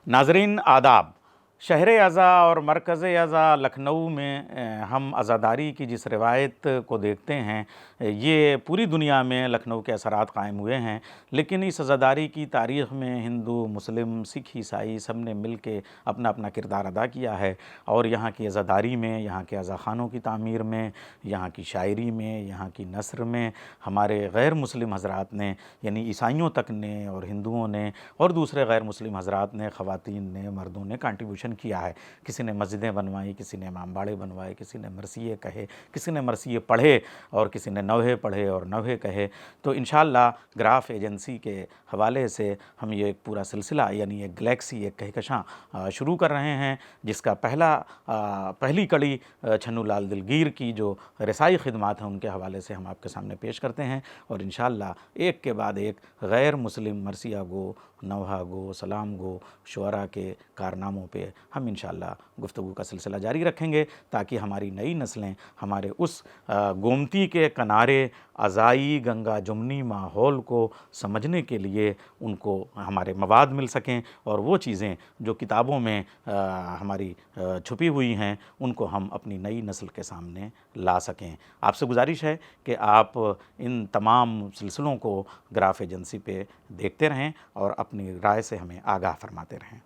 नाज़रीन आदाब। शहर अज़ा और मरकज़ अज़ा लखनऊ में हम अज़ादारी की जिस रिवायत को देखते हैं, ये पूरी दुनिया में लखनऊ के असरात क़ायम हुए हैं। लेकिन इस अज़ादारी की तारीख़ में हिंदू, मुस्लिम, सिख, ईसाई सब ने मिल के अपना अपना किरदार अदा किया है। और यहाँ की अज़ादारी में, यहाँ के अज़ाख़ानों की तामीर में, यहाँ की शायरी में, यहाँ की नस्र में हमारे गैर मुस्लिम हज़रात ने, यानी ईसाइयों तक ने और हिंदुओं ने और दूसरे गैर मुस्लिम हज़रात ने, ख़वातीन ने, मर्दों ने कंट्रीब्यूशन किया है। किसी ने मस्जिदें बनवाई, किसी ने इमामबाड़े बनवाए, किसी ने मरसिये कहे, किसी ने मरसिये पढ़े और किसी ने नवहे पढ़े और नवहे कहे। तो इंशाअल्लाह ग्राफ एजेंसी के हवाले से हम ये एक पूरा सिलसिला, यानी एक गैलेक्सी, एक कहकशां शुरू कर रहे हैं, जिसका पहली कड़ी छन्नू लाल दिलगीर की जो रसाई खिदमात हैं उनके हवाले से हम आपके सामने पेश करते हैं। और इंशाअल्लाह एक के बाद एक गैर मुस्लिम मरसिया गो, नवहा गो, सलाम गो शुअरा के कारनामों पे हम इंशाअल्लाह गुफ्तगू का सिलसिला जारी रखेंगे, ताकि हमारी नई नस्लें हमारे उस गोमती के किनारे अज़ाई गंगा जमुनी माहौल को समझने के लिए उनको हमारे मवाद मिल सकें, और वो चीज़ें जो किताबों में हमारी छुपी हुई हैं उनको हम अपनी नई नस्ल के सामने ला सकें। आपसे गुजारिश है कि आप इन तमाम सिलसिलों को ग्राफ एजेंसी पे देखते रहें और अपनी राय से हमें आगाह फरमाते रहें।